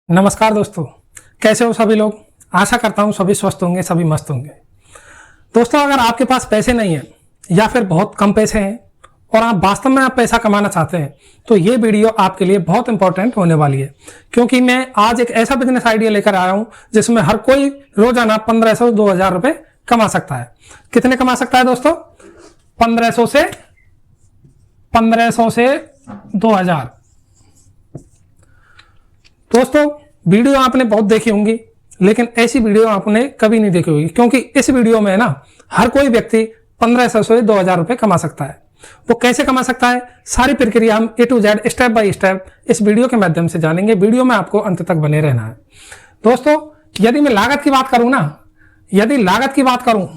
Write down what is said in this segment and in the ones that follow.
नमस्कार दोस्तों, कैसे हो सभी लोग। आशा करता हूँ सभी स्वस्थ होंगे, सभी मस्त होंगे। दोस्तों, अगर आपके पास पैसे नहीं हैं या फिर बहुत कम पैसे हैं और आप वास्तव में आप पैसा कमाना चाहते हैं तो ये वीडियो आपके लिए बहुत इंपॉर्टेंट होने वाली है, क्योंकि मैं आज एक ऐसा बिजनेस आइडिया लेकर आया हूँ जिसमें हर कोई रोजाना 1500-2000 रुपए कमा सकता है। कितने कमा सकता है दोस्तों? 1500 से 2000। दोस्तों, वीडियो आपने बहुत देखी होंगी, लेकिन ऐसी वीडियो आपने कभी नहीं देखी होगी, क्योंकि इस वीडियो में ना हर कोई व्यक्ति 1500 से 2000 रुपए कमा सकता है। वो कैसे कमा सकता है, सारी प्रक्रिया हम A to Z step by step इस वीडियो के माध्यम से जानेंगे। वीडियो में आपको अंत तक बने रहना है। दोस्तों, यदि मैं लागत की बात करूं ना, यदि लागत की बात करूं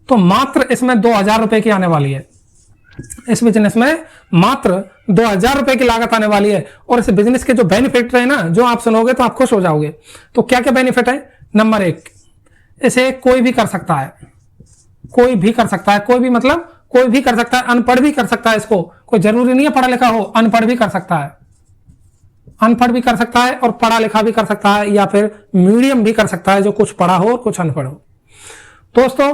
तो मात्र इसमें 2000 रुपए की आने वाली है। इस बिजनेस में मात्र 2000 रुपए की लागत आने वाली है। और इस बिजनेस के जो बेनिफिट है ना, जो आप सुनोगे तो आप खुश हो जाओगे। तो क्या क्या बेनिफिट है? नंबर 1, इसे कोई भी कर सकता है। कोई भी कर सकता है, कोई भी मतलब कोई भी कर सकता है। अनपढ़ भी कर सकता है इसको, कोई जरूरी नहीं है पढ़ा लिखा हो, अनपढ़ भी कर सकता है। अनपढ़ भी कर सकता है और पढ़ा लिखा भी कर सकता है, या फिर मीडियम भी कर सकता है, जो कुछ पढ़ा हो और कुछ अनपढ़ हो। दोस्तों,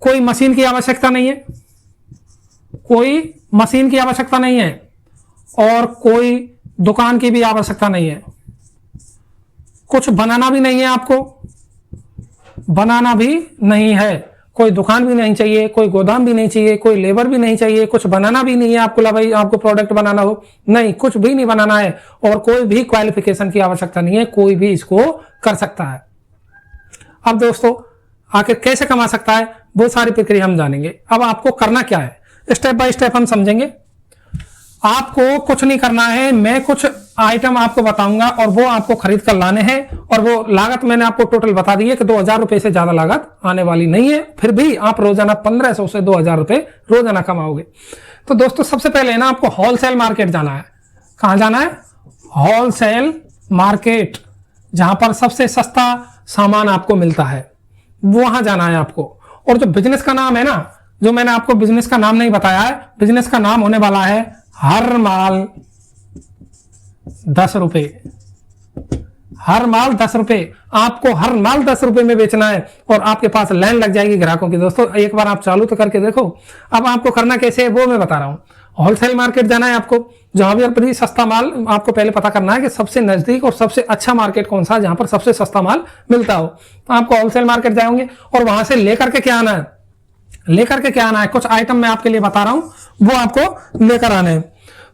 कोई मशीन की आवश्यकता नहीं है, कोई मशीन की आवश्यकता नहीं है और कोई दुकान की भी आवश्यकता नहीं है। कुछ बनाना भी नहीं है, आपको बनाना भी नहीं है। कोई दुकान भी नहीं चाहिए, कोई गोदाम भी नहीं चाहिए, कोई लेबर भी नहीं चाहिए, कुछ बनाना भी नहीं है आपको। ला भाई आपको प्रोडक्ट बनाना हो, नहीं, कुछ भी नहीं बनाना है और कोई भी क्वालिफिकेशन की आवश्यकता नहीं है। कोई भी इसको कर सकता है। अब दोस्तों, आखिर कैसे कमा सकता है वो सारी प्रक्रिया हम जानेंगे। अब आपको करना क्या है, स्टेप बाय स्टेप हम समझेंगे। आपको कुछ नहीं करना है, मैं कुछ आइटम आपको बताऊंगा और वो आपको खरीद कर लाने हैं। और वो लागत मैंने आपको टोटल बता दी है कि 2000 रुपए से ज्यादा लागत आने वाली नहीं है। फिर भी आप रोजाना 1500 से 2000 रुपए रोजाना कमाओगे। तो दोस्तों, सबसे पहले ना आपको होलसेल मार्केट जाना है। कहां जाना है? होलसेल मार्केट, जहां पर सबसे सस्ता सामान आपको मिलता है, वहां जाना है आपको। और जो बिजनेस का नाम है ना, जो मैंने आपको बिजनेस का नाम नहीं बताया है, बिजनेस का नाम होने वाला है हर माल 10 रुपए। हर माल 10 रुपए। आपको हर माल 10 रुपए में बेचना है और आपके पास लाइन लग जाएगी ग्राहकों की। दोस्तों, एक बार आप चालू तो करके देखो। अब आपको करना कैसे है वो मैं बता रहा हूं। होलसेल मार्केट जाना है आपको, जहां भी सस्ता माल आपको पहले पता करना है कि सबसे नजदीक और सबसे अच्छा मार्केट कौन सा है, जहां पर सबसे सस्ता माल मिलता हो। आपको होलसेल मार्केट जाएंगे और वहां से लेकर के क्या आना है, लेकर के क्या आना है, कुछ आइटम मैं आपके लिए बता रहा हूं, वो आपको लेकर आने हैं।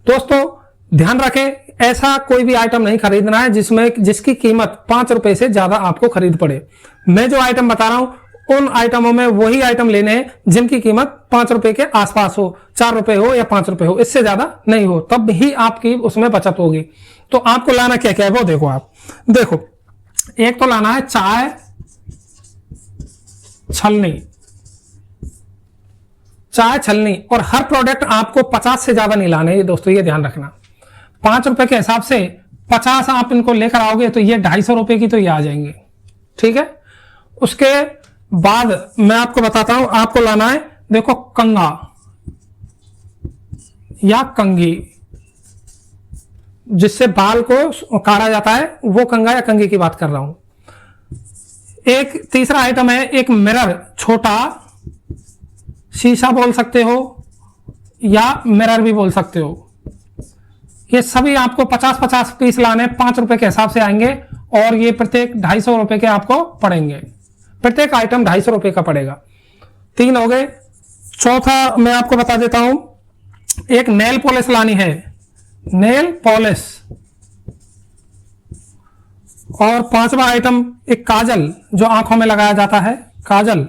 दोस्तों, ध्यान रखें, ऐसा कोई भी आइटम नहीं खरीदना है जिसकी कीमत 5 रुपए से ज्यादा आपको खरीद पड़े। मैं जो आइटम बता रहा हूं उन आइटमों में वही आइटम लेने हैं जिनकी कीमत 5 रुपए के आसपास हो, 4 रुपए हो या 5 रुपए हो, इससे ज्यादा नहीं हो, तब ही आपकी उसमें बचत होगी। तो आपको लाना क्या क्या है वो देखो। आप देखो, एक तो लाना है चाय छलनी। चाय छलनी, और हर प्रोडक्ट आपको 50 से ज्यादा नहीं लाने हैं दोस्तों, ये ध्यान रखना। 5 रुपए के हिसाब से 50 आप इनको लेकर आओगे तो ये 250 रुपए की तो ये आ जाएंगे। ठीक है। उसके बाद मैं आपको बताता हूं, आपको लाना है, देखो, कंगा या कंघी, जिससे बाल को काढ़ा जाता है, वो कंगा या कंघी की बात कर रहा हूं। एक तीसरा आइटम है एक मिरर, छोटा शीशा बोल सकते हो या मिरर भी बोल सकते हो। ये सभी आपको 50-50 पीस लाने, 5 रुपए के हिसाब से आएंगे और ये प्रत्येक 250 रुपए के आपको पड़ेंगे। प्रत्येक आइटम 250 रुपए का पड़ेगा। 3 हो गए। चौथा मैं आपको बता देता हूं, एक नेल पॉलिश लानी है, नेल पॉलिश। और 5वां आइटम एक काजल, जो आंखों में लगाया जाता है, काजल,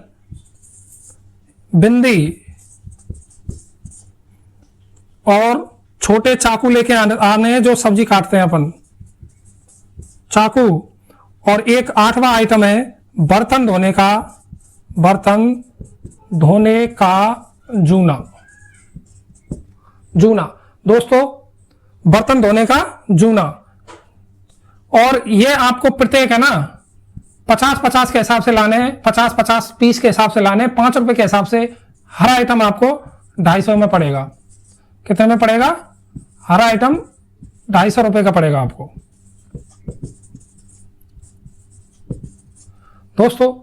बिंदी, और छोटे चाकू लेके आने हैं जो सब्जी काटते हैं अपन, चाकू। और एक 8वां आइटम है बर्तन धोने का, बर्तन धोने का जूना। जूना दोस्तों, बर्तन धोने का जूना। और ये आपको प्रत्येक है ना 50-50 के हिसाब से लाने हैं, 50-50 पीस के हिसाब से लाने हैं। 5 रुपए के हिसाब से हर आइटम आपको 250 में पड़ेगा। कितने में पड़ेगा? हर आइटम 250 रुपए का पड़ेगा आपको। दोस्तों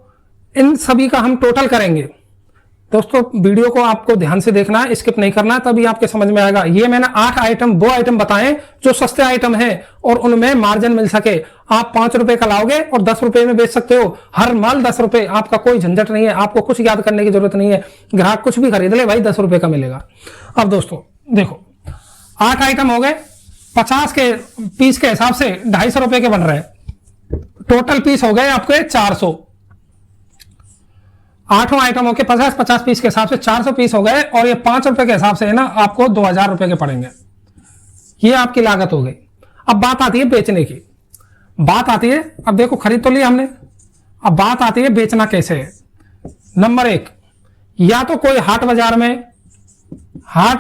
इन सभी का हम टोटल करेंगे। दोस्तों वीडियो को आपको ध्यान से देखना है, स्किप नहीं करना है, तभी आपके समझ में आएगा। ये मैंने 8 आइटम, वो आइटम बताएं जो सस्ते आइटम हैं और उनमें मार्जिन मिल सके। आप 5 रुपए का लाओगे और 10 रुपए में बेच सकते हो। हर माल 10 रुपए, आपका कोई झंझट नहीं है, आपको कुछ याद करने की जरूरत नहीं है। ग्राहक कुछ भी खरीद ले भाई 10 रुपए का मिलेगा। अब दोस्तों देखो 8 आइटम हो गए, 50 के पीस के हिसाब से 250 रुपए के बन रहे हैं। टोटल पीस हो गए आपके 400। 8 आइटमों के 50-50 पीस के हिसाब से 400 पीस हो गए और ये 5 रुपए के हिसाब से है ना आपको 2000 रुपए के पड़ेंगे। ये आपकी लागत हो गई। अब बात आती है बेचने की। बात आती है, अब देखो खरीद तो लिया हमने, अब बात आती है बेचना कैसे है। नंबर 1, या तो कोई हाट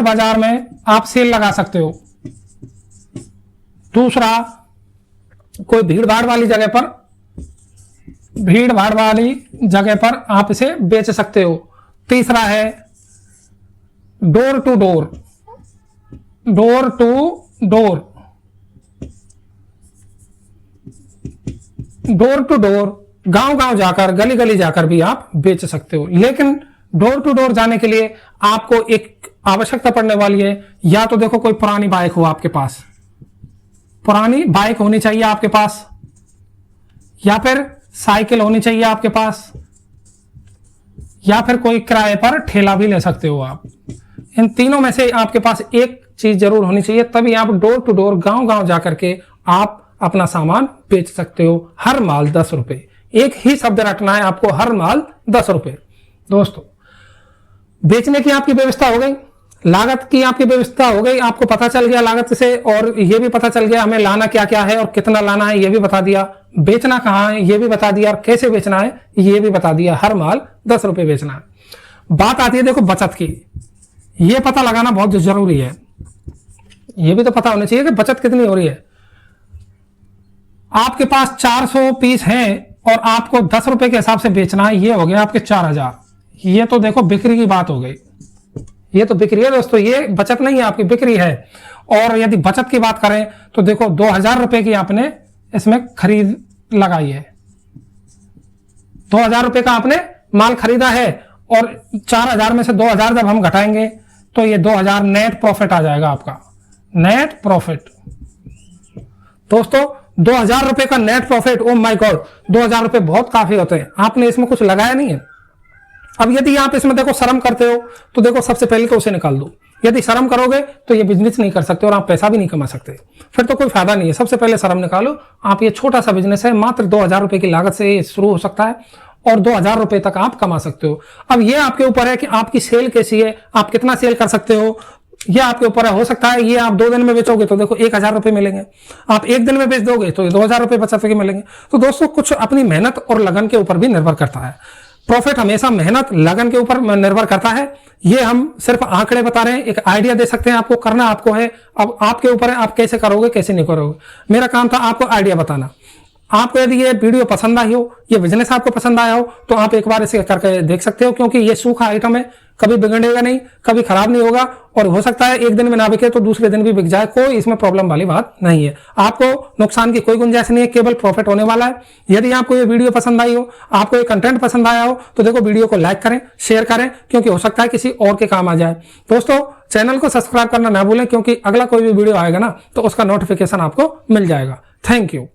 बाजार में आप सेल लगा सकते हो। दूसरा, कोई भीड़ भाड़ वाली जगह पर आप इसे बेच सकते हो। तीसरा है डोर टू डोर, गांव जाकर, गली जाकर भी आप बेच सकते हो। लेकिन डोर टू डोर जाने के लिए आपको एक आवश्यकता पड़ने वाली है। या तो देखो कोई पुरानी बाइक हो आपके पास, पुरानी बाइक होनी चाहिए आपके पास, या फिर साइकिल होनी चाहिए आपके पास, या फिर कोई किराए पर ठेला भी ले सकते हो आप। इन तीनों में से आपके पास एक चीज जरूर होनी चाहिए, तभी आप डोर टू डोर, गांव जाकर के आप अपना सामान बेच सकते हो। हर माल 10 रुपए, एक ही शब्द रखना है आपको, हर माल 10 रुपए। दोस्तों बेचने की आपकी व्यवस्था हो गई, लागत की आपकी व्यवस्था हो गई, आपको पता चल गया लागत से, और ये भी पता चल गया हमें लाना क्या क्या है और कितना लाना है ये भी बता दिया, बेचना कहाँ है ये भी बता दिया, और कैसे बेचना है ये भी बता दिया। हर माल 10 रुपए बेचना है। बात आती है देखो बचत की। ये पता लगाना बहुत जरूरी है, ये भी तो पता होना चाहिए कि बचत कितनी हो रही है। आपके पास 400 पीस हैं और आपको 10 रुपए के हिसाब से बेचना है, ये हो गया आपके 4000। ये तो देखो बिक्री की बात हो गई, ये तो बिक्री है दोस्तों, ये बचत नहीं है, आपकी बिक्री है। और यदि बचत की बात करें तो देखो 2000 रुपए की आपने इसमें खरीद लगाई है, 2000 रुपए का आपने माल खरीदा है, और 4000 में से 2000 जब हम घटाएंगे तो ये 2000 नेट प्रॉफिट आ जाएगा आपका, नेट प्रॉफिट। दोस्तों 2000 रुपए का net profit, oh my God, 2000 रुपए बहुत काफी होते हैं। आपने इसमें कुछ लगाया नहीं है। अब यदि आप इसमें देखो शर्म करते हो तो देखो सबसे पहले तो उसे निकाल दो। यदि शर्म करोगे तो ये बिजनेस नहीं कर सकते और आप पैसा भी नहीं कमा सकते, फिर तो कोई फायदा नहीं है। सबसे पहले शर्म निकालो। आप ये छोटा सा बिजनेस है, मात्र 2000 रुपए की लागत से ये शुरू हो सकता है और 2000 रुपए तक आप कमा सकते हो। अब ये आपके ऊपर है कि आपकी सेल कैसी है, आप कितना सेल कर सकते हो, ये आपके ऊपर है। हो सकता है ये आप 2 दिन में बेचोगे तो देखो 1000 रुपए मिलेंगे, आप 1 दिन में बेच दोगे तो 2000 रुपए बचत के मिलेंगे। तो दोस्तों कुछ अपनी मेहनत और लगन के ऊपर भी निर्भर करता है। प्रॉफिट हमेशा मेहनत लगन के ऊपर निर्भर करता है। ये हम सिर्फ आंकड़े बता रहे हैं, एक आइडिया दे सकते हैं आपको, करना आपको है। अब आपके ऊपर है आप कैसे करोगे कैसे नहीं करोगे। मेरा काम था आपको आइडिया बताना। आपको यदि ये वीडियो पसंद आई हो, ये बिजनेस आपको पसंद आया हो तो आप एक बार इसे करके देख सकते हो, क्योंकि ये सूखा आइटम है, कभी बिगड़ेगा नहीं, कभी खराब नहीं होगा, और हो सकता है 1 दिन में ना बिके तो दूसरे दिन भी बिक जाए, कोई इसमें प्रॉब्लम वाली बात नहीं है। आपको नुकसान की कोई गुंजाइश नहीं है, केवल प्रॉफिट होने वाला है। यदि आपको ये वीडियो पसंद आई हो, आपको ये कंटेंट पसंद आया हो तो देखो वीडियो को लाइक करें, शेयर करें, क्योंकि हो सकता है किसी और के काम आ जाए। दोस्तों चैनल को सब्सक्राइब करना ना भूलें, क्योंकि अगला कोई भी वीडियो आएगा ना तो उसका नोटिफिकेशन आपको मिल जाएगा। Thank you.